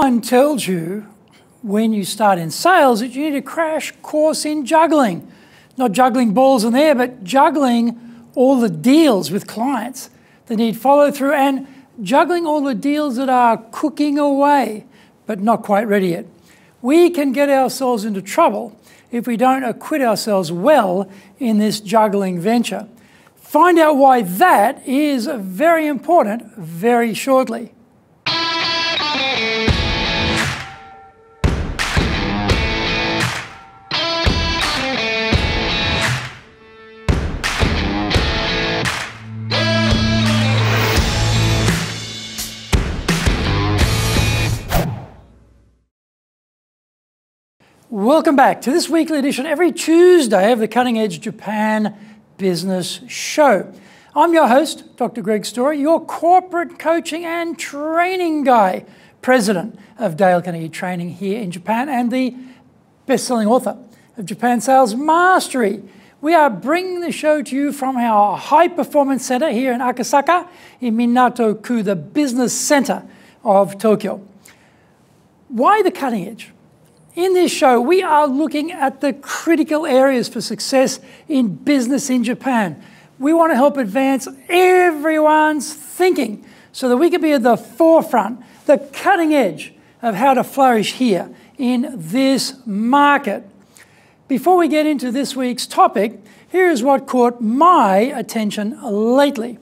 one tells you when you start in sales that you need a crash course in juggling, not juggling balls in the air, but juggling all the deals with clients that need follow through and juggling all the deals that are cooking away but not quite ready yet. We can get ourselves into trouble if we don't acquit ourselves well in this juggling venture. Find out why that is very important very shortly. Welcome back to this weekly edition every Tuesday of the Cutting Edge Japan Business Show. I'm your host, Dr. Greg Story, your corporate coaching and training guy, president of Dale Carnegie Training here in Japan and the best-selling author of Japan Sales Mastery. We are bringing the show to you from our High Performance Center here in Akasaka in Minato-ku, the business center of Tokyo. Why the cutting edge? In this show, we are looking at the critical areas for success in business in Japan. We want to help advance everyone's thinking so that we can be at the forefront, the cutting edge of how to flourish here in this market. Before we get into this week's topic, here is what caught my attention lately.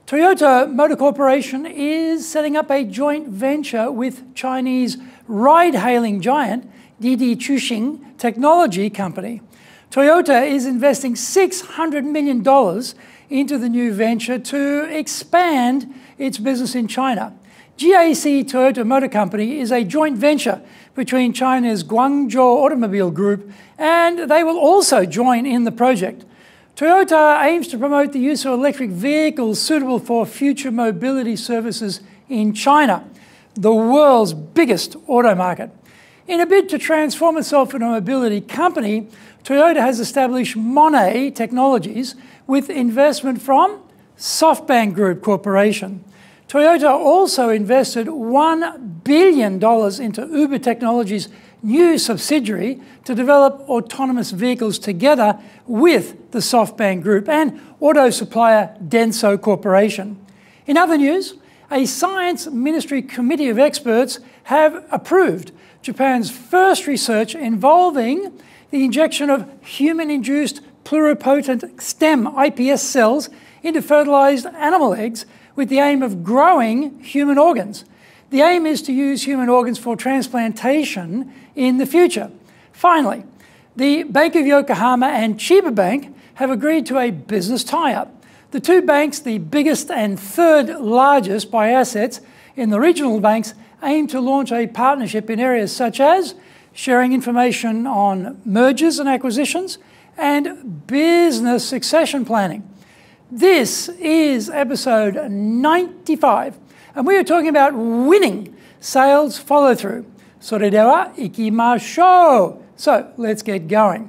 Toyota Motor Corporation is setting up a joint venture with Chinese ride-hailing giant Didi Chuxing Technology Company. Toyota is investing $600 million into the new venture to expand its business in China. GAC Toyota Motor Company is a joint venture between China's Guangzhou Automobile Group, and they will also join in the project. Toyota aims to promote the use of electric vehicles suitable for future mobility services in China, the world's biggest auto market. In a bid to transform itself into a mobility company, Toyota has established Monet Technologies with investment from SoftBank Group Corporation. Toyota also invested $1 billion into Uber Technologies' new subsidiary to develop autonomous vehicles together with the SoftBank Group and auto supplier Denso Corporation. In other news, a Science Ministry committee of experts have approved Japan's first research involving the injection of human-induced pluripotent stem iPS cells into fertilized animal eggs with the aim of growing human organs. The aim is to use human organs for transplantation in the future. Finally, the Bank of Yokohama and Chiba Bank have agreed to a business tie-up. The two banks, the biggest and third largest by assets in the regional banks, aim to launch a partnership in areas such as sharing information on mergers and acquisitions and business succession planning. This is episode 95, and we are talking about winning sales follow-through. それでは行きましょう. So let's get going.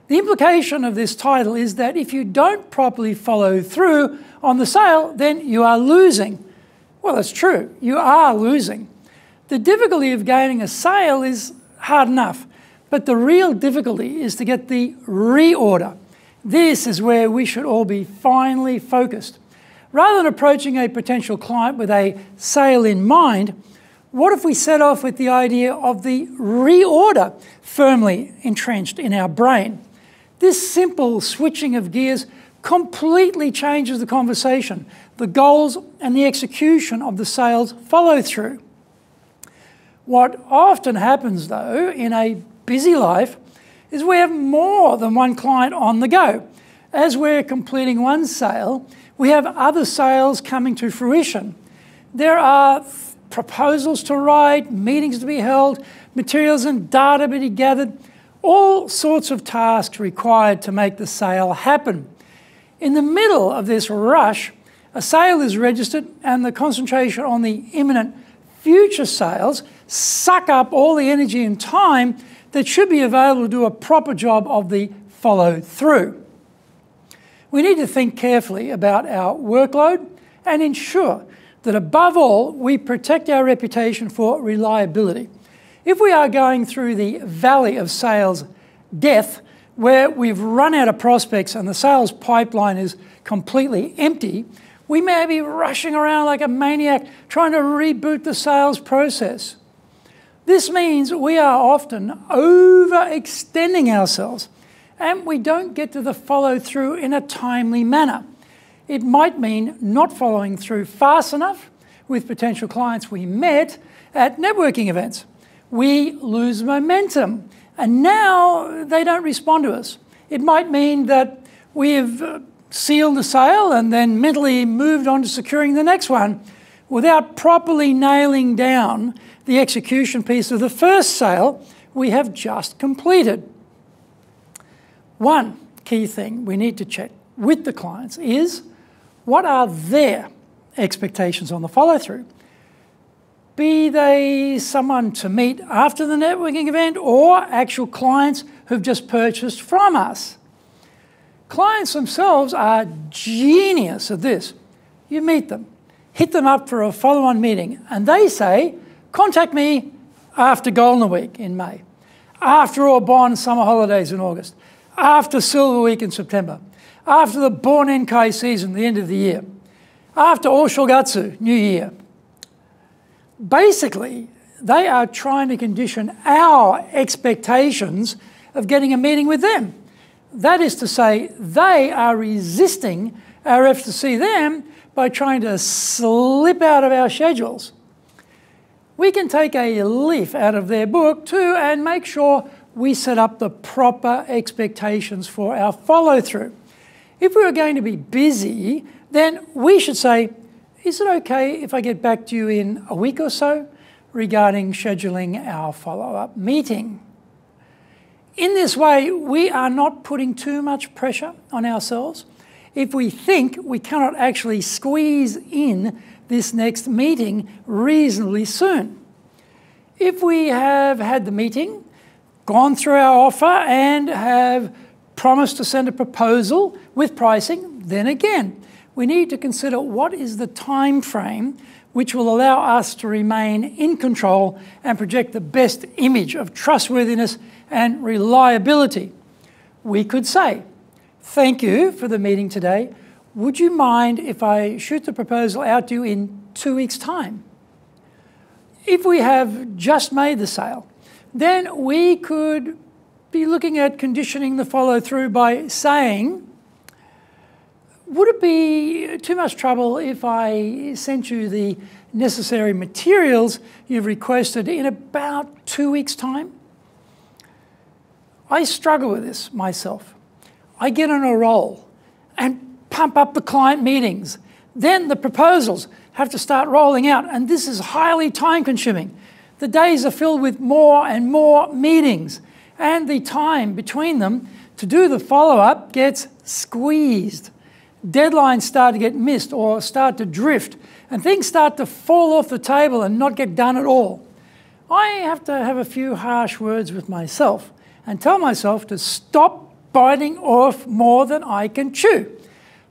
The implication of this title is that if you don't properly follow through on the sale, then you are losing. Well, it's true. You are losing. The difficulty of gaining a sale is hard enough, but the real difficulty is to get the reorder. This is where we should all be finely focused. Rather than approaching a potential client with a sale in mind, what if we set off with the idea of the reorder firmly entrenched in our brain? This simple switching of gears completely changes the conversation, the goals and the execution of the sales follow-through. What often happens, though, in a busy life is we have more than one client on the go. As we're completing one sale, we have other sales coming to fruition. There are proposals to write, meetings to be held, materials and data to be gathered, all sorts of tasks required to make the sale happen. In the middle of this rush, a sale is registered and the concentration on the imminent future sales suck up all the energy and time that should be available to do a proper job of the follow-through. We need to think carefully about our workload and ensure that above all, we protect our reputation for reliability. If we are going through the valley of sales death, where we've run out of prospects and the sales pipeline is completely empty, we may be rushing around like a maniac trying to reboot the sales process. This means we are often overextending ourselves and we don't get to the follow-through in a timely manner. It might mean not following through fast enough with potential clients we met at networking events. We lose momentum and now they don't respond to us. It might mean that we've sealed the sale and then mentally moved on to securing the next one without properly nailing down the execution piece of the first sale we have just completed. One key thing we need to check with the clients is, what are their expectations on the follow-through? Be they someone to meet after the networking event or actual clients who've just purchased from us. Clients themselves are genius at this. You meet them, hit them up for a follow-on meeting, and they say, contact me after Golden Week in May, after All Bond summer holidays in August, after Silver Week in September, after the Born-in-Kai season, the end of the year, after Oshogatsu, New Year. Basically, they are trying to condition our expectations of getting a meeting with them. That is to say, they are resisting our efforts to see them by trying to slip out of our schedules. We can take a leaf out of their book too and make sure we set up the proper expectations for our follow-through. If we are going to be busy, then we should say, is it okay if I get back to you in a week or so regarding scheduling our follow-up meeting? In this way, we are not putting too much pressure on ourselves if we think we cannot actually squeeze in this next meeting reasonably soon. If we have had the meeting, gone through our offer and have promised to send a proposal with pricing, then again, we need to consider what is the time frame which will allow us to remain in control and project the best image of trustworthiness and reliability. We could say, thank you for the meeting today. Would you mind if I shoot the proposal out to you in 2 weeks' time? If we have just made the sale, then we could be looking at conditioning the follow-through by saying, would it be too much trouble if I sent you the necessary materials you've requested in about 2 weeks' time? I struggle with this myself. I get on a roll and pump up the client meetings. Then the proposals have to start rolling out, and this is highly time-consuming. The days are filled with more and more meetings, and the time between them to do the follow-up gets squeezed. Deadlines start to get missed or start to drift, and things start to fall off the table and not get done at all. I have to have a few harsh words with myself and tell myself to stop biting off more than I can chew.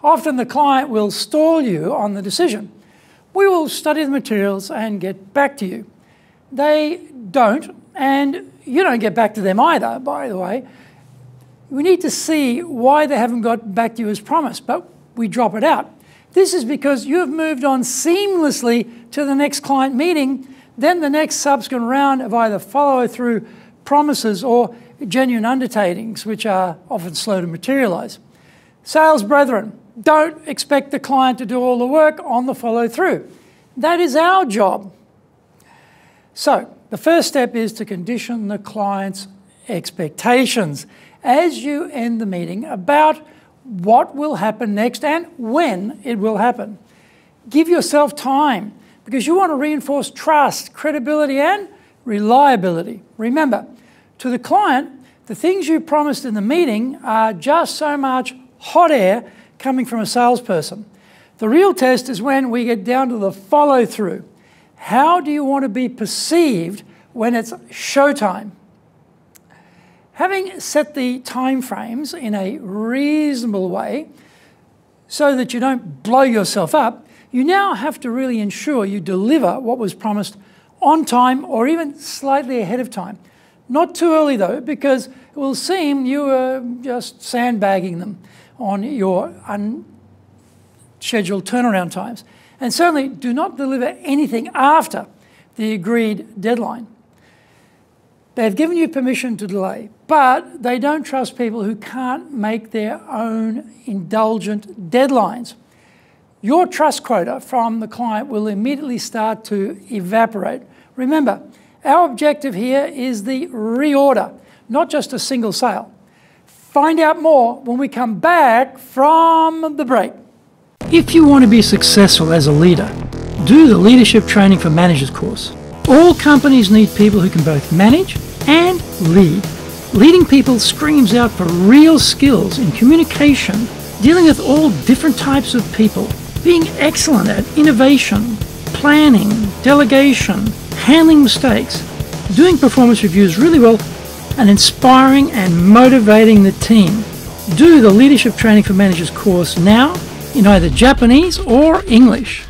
Often the client will stall you on the decision. We will study the materials and get back to you. They don't, and you don't get back to them either, by the way. We need to see why they haven't got back to you as promised, but we drop it out. This is because you have moved on seamlessly to the next client meeting, then the next subsequent round of either follow-through promises or genuine undertakings, which are often slow to materialise. Sales brethren, don't expect the client to do all the work on the follow-through. That is our job. So, the first step is to condition the client's expectations as you end the meeting about what will happen next and when it will happen. Give yourself time because you want to reinforce trust, credibility, and reliability. Remember, to the client, the things you promised in the meeting are just so much hot air coming from a salesperson. The real test is when we get down to the follow-through. How do you want to be perceived when it's showtime? Having set the time frames in a reasonable way so that you don't blow yourself up, You now have to really ensure you deliver what was promised on time or even slightly ahead of time. Not too early though, because it will seem you are just sandbagging them on your unscheduled turnaround times. And certainly do not deliver anything after the agreed deadline. They've given you permission to delay, but they don't trust people who can't make their own indulgent deadlines. Your trust quota from the client will immediately start to evaporate. Remember, our objective here is the reorder, not just a single sale. Find out more when we come back from the break. If you want to be successful as a leader, do the Leadership Training for Managers course. All companies need people who can both manage and lead. Leading people screams out for real skills in communication, dealing with all different types of people, being excellent at innovation, planning, delegation, handling mistakes, doing performance reviews really well, and inspiring and motivating the team. Do the Leadership Training for Managers course now in either Japanese or English.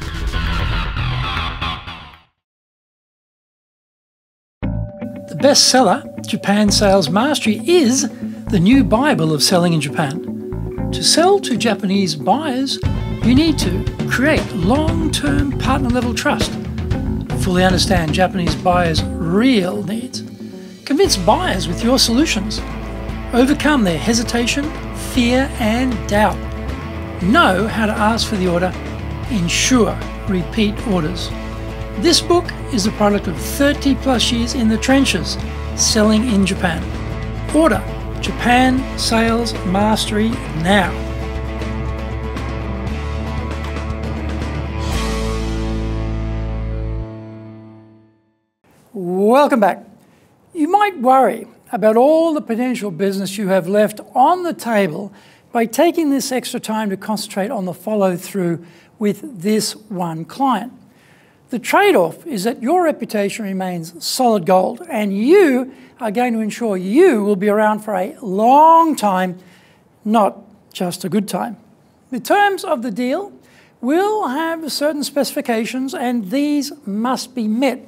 The bestseller, Japan Sales Mastery, is the new Bible of selling in Japan. To sell to Japanese buyers, you need to create long-term partner-level trust, fully understand Japanese buyers' real needs, convince buyers with your solutions, overcome their hesitation, fear, and doubt, know how to ask for the order, ensure repeat orders. This book is a product of 30 plus years in the trenches selling in Japan. Order Japan Sales Mastery now. Welcome back. You might worry about all the potential business you have left on the table by taking this extra time to concentrate on the follow-through with this one client. The trade-off is that your reputation remains solid gold and you are going to ensure you will be around for a long time, not just a good time. The terms of the deal will have certain specifications and these must be met.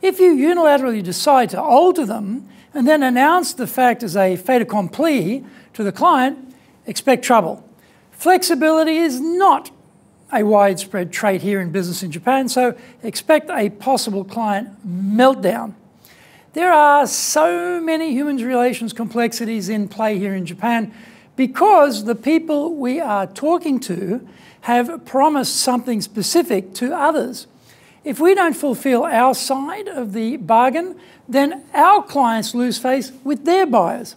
If you unilaterally decide to alter them and then announce the fact as a fait accompli to the client, expect trouble. Flexibility is not a widespread trait here in business in Japan, so expect a possible client meltdown. There are so many human relations complexities in play here in Japan because the people we are talking to have promised something specific to others. If we don't fulfill our side of the bargain, then our clients lose face with their buyers.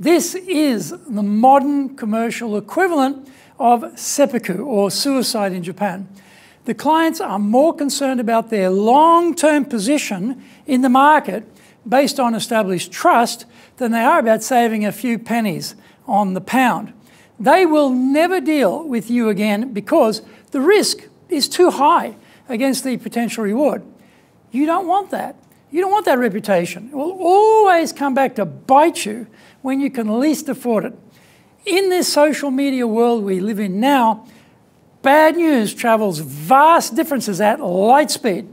This is the modern commercial equivalent of seppuku, or suicide in Japan. The clients are more concerned about their long-term position in the market based on established trust than they are about saving a few pennies on the pound. They will never deal with you again because the risk is too high against the potential reward. You don't want that. You don't want that reputation. It will always come back to bite you when you can least afford it. In this social media world we live in now, bad news travels vast distances at light speed.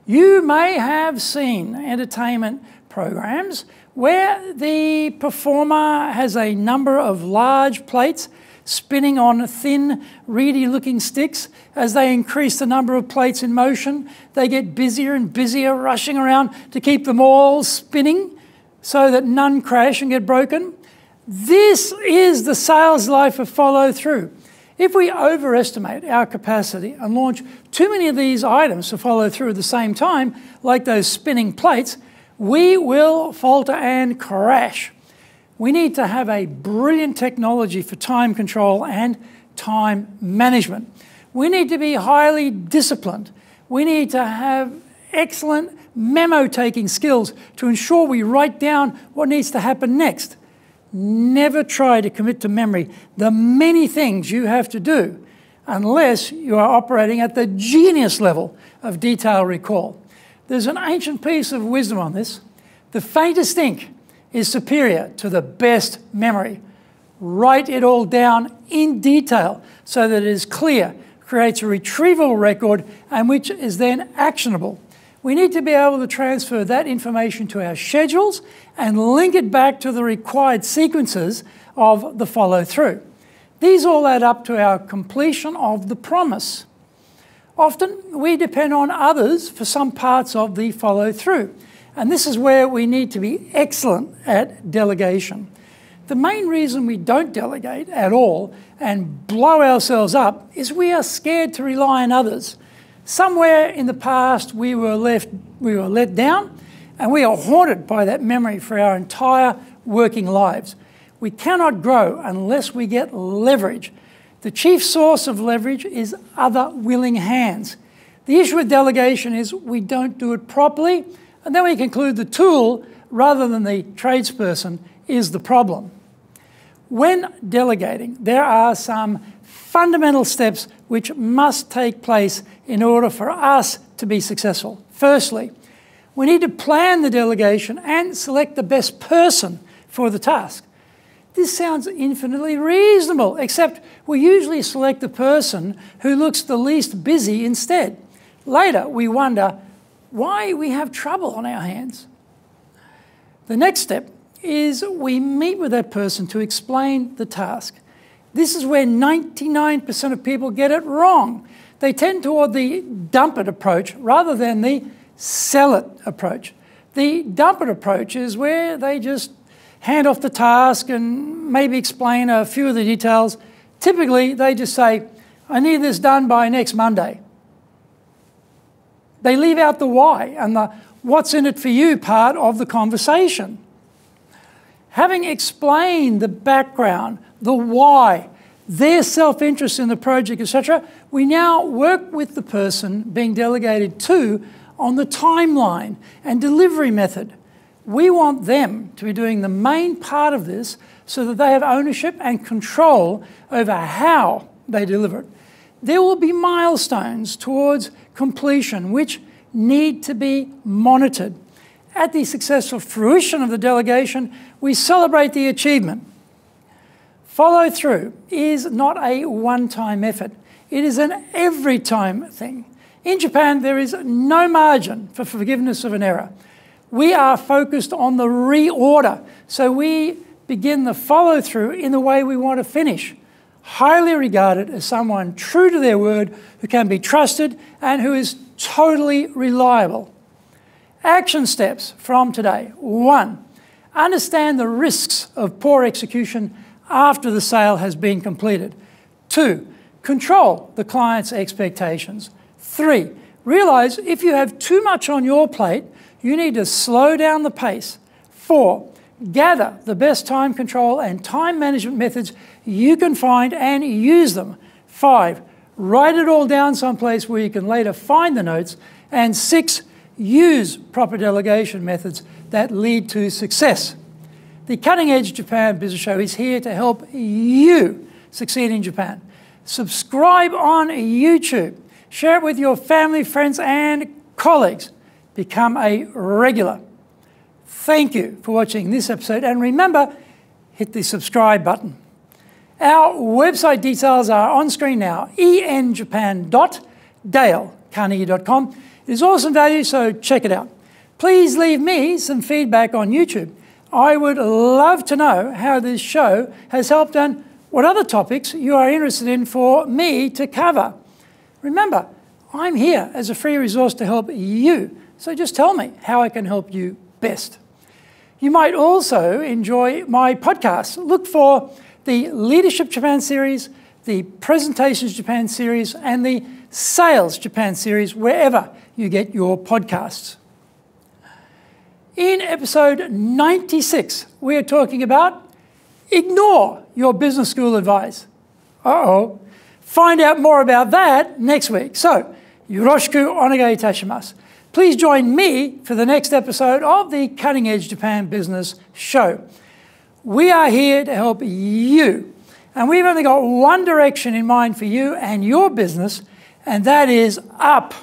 You may have seen entertainment programs where the performer has a number of large plates spinning on thin, reedy-looking sticks. As they increase the number of plates in motion, they get busier and busier, rushing around to keep them all spinning so that none crash and get broken. This is the sales life of follow-through. If we overestimate our capacity and launch too many of these items to follow through at the same time, like those spinning plates, we will falter and crash. We need to have a brilliant technology for time control and time management. We need to be highly disciplined. We need to have excellent memo-taking skills to ensure we write down what needs to happen next. Never try to commit to memory the many things you have to do unless you are operating at the genius level of detail recall. There's an ancient piece of wisdom on this. The faintest ink is superior to the best memory. Write it all down in detail so that it is clear, creates a retrievable record and which is then actionable. We need to be able to transfer that information to our schedules and link it back to the required sequences of the follow-through. These all add up to our completion of the promise. Often, we depend on others for some parts of the follow-through, and this is where we need to be excellent at delegation. The main reason we don't delegate at all and blow ourselves up is we are scared to rely on others. Somewhere in the past, we were let down, and we are haunted by that memory for our entire working lives. We cannot grow unless we get leverage. The chief source of leverage is other willing hands. The issue with delegation is we don't do it properly, and then we conclude the tool, rather than the tradesperson, is the problem. When delegating, there are some fundamental steps which must take place in order for us to be successful. Firstly, we need to plan the delegation and select the best person for the task. This sounds infinitely reasonable, except we usually select the person who looks the least busy instead. Later, we wonder why we have trouble on our hands. The next step is we meet with that person to explain the task. This is where 99% of people get it wrong. They tend toward the dump it approach rather than the sell it approach. The dump it approach is where they just hand off the task and maybe explain a few of the details. Typically, they just say, I need this done by next Monday. They leave out the why and the what's in it for you part of the conversation. Having explained the background, the why, their self-interest in the project, etc., we now work with the person being delegated to on the timeline and delivery method. We want them to be doing the main part of this so that they have ownership and control over how they deliver it. There will be milestones towards completion which need to be monitored. At the successful fruition of the delegation, we celebrate the achievement. Follow-through is not a one-time effort. It is an every-time thing. In Japan, there is no margin for forgiveness of an error. We are focused on the reorder, so we begin the follow-through in the way we want to finish. Highly regarded as someone true to their word, who can be trusted and who is totally reliable. Action steps from today. 1, understand the risks of poor execution after the sale has been completed. 2, control the client's expectations. 3, realize if you have too much on your plate, you need to slow down the pace. 4, gather the best time control and time management methods you can find and use them. 5, write it all down someplace where you can later find the notes. And 6, use proper delegation methods that lead to success. The Cutting Edge Japan Business Show is here to help you succeed in Japan. Subscribe on YouTube. Share it with your family, friends, and colleagues. Become a regular. Thank you for watching this episode, and remember, hit the subscribe button. Our website details are on screen now, enjapan.dalecarnegie.com. It is awesome value, so check it out. Please leave me some feedback on YouTube. I would love to know how this show has helped and what other topics you are interested in for me to cover. Remember, I'm here as a free resource to help you, so just tell me how I can help you best. You might also enjoy my podcasts. Look for the Leadership Japan series, the Presentations Japan series, and the Sales Japan series, wherever you get your podcasts. In episode 96, we are talking about ignore your business school advice. Uh-oh. Find out more about that next week. So, yoroshiku onegai itashimasu. Please join me for the next episode of the Cutting Edge Japan Business Show. We are here to help you, and we've only got one direction in mind for you and your business, and that is up.